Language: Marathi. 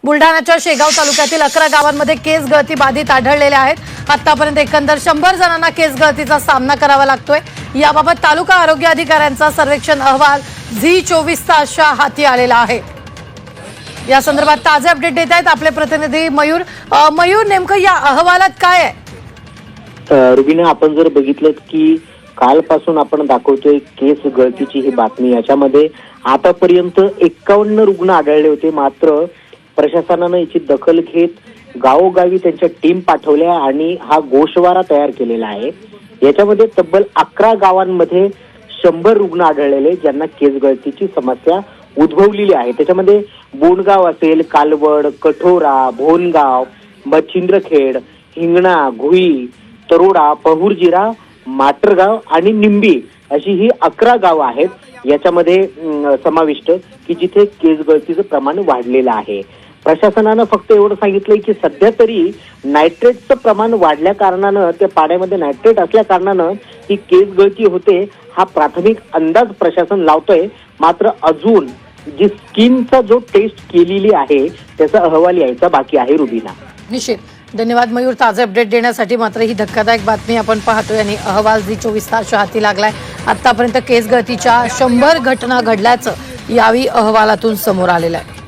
बुलढाण्याच्या शेगाव तालुक्यातील 11 गावांमध्ये केस गळती बाधित आढळलेल्या आहेत। आतापर्यंत एकंदर 100 जणांना केस गळतीचा सामना करावा लागतोय। याबाबत तालुका आरोग्य अधिकाऱ्यांचा सर्वेक्षण अहवाल झी24 तासच्या हाती आलेला आहे। या संदर्भात ताजे अपडेट देत आहेत आपले प्रतिनिधी मयूर। मयूर, नेमकं या अहवालात काय आहे? रुबीना, आपण जर बघितलं की कालपासून आपण दाखवतोय केस गळतीची ही बातमी। याच्यामध्ये आतापर्यंत 51 रुग्ण आढळले होते, मात्र प्रशासनानं याची दखल घेत गावोगावी त्यांच्या टीम पाठवल्या आणि हा गोषवारा तयार केलेला आहे। याच्यामध्ये तब्बल 11 गावांमध्ये 100 रुग्ण आढळलेले ज्यांना केस गळतीची समस्या उद्भवलेली आहे। त्याच्यामध्ये बोंडगाव असेल, कालवड, कठोरा, भोनगाव, मच्छिंद्रखेड, हिंगणा, घुई, तरोडा, पहुरजिरा, माटरगाव आणि निंबी अशी ही 11 गावं आहेत याच्यामध्ये समाविष्ट की जिथे केस गळतीचं प्रमाण वाढलेलं आहे। प्रशासनानं फक्त एवढं सांगितलंय की सध्या तरी नायट्रेटचं प्रमाण वाढल्या कारणानं, त्या पाण्यामध्ये नायट्रेट असल्या कारणानं ही केस गळती होते हा प्राथमिक अंदाज प्रशासन लावतोय। मात्र अजून जी स्किनचा जो टेस्ट केलेली आहे त्याचा अहवाल यायचा बाकी आहे। रुबीना, निश्चित धन्यवाद मयूर ताजे अपडेट देण्यासाठी। मात्र ही धक्कादायक बातमी आपण पाहतोय आणि अहवाल झी24 तासच्या हाती लागलाय। आतापर्यंत केस गळतीच्या 100 घटना घडल्याचं यावेळी अहवालातून समोर आलेलं आहे।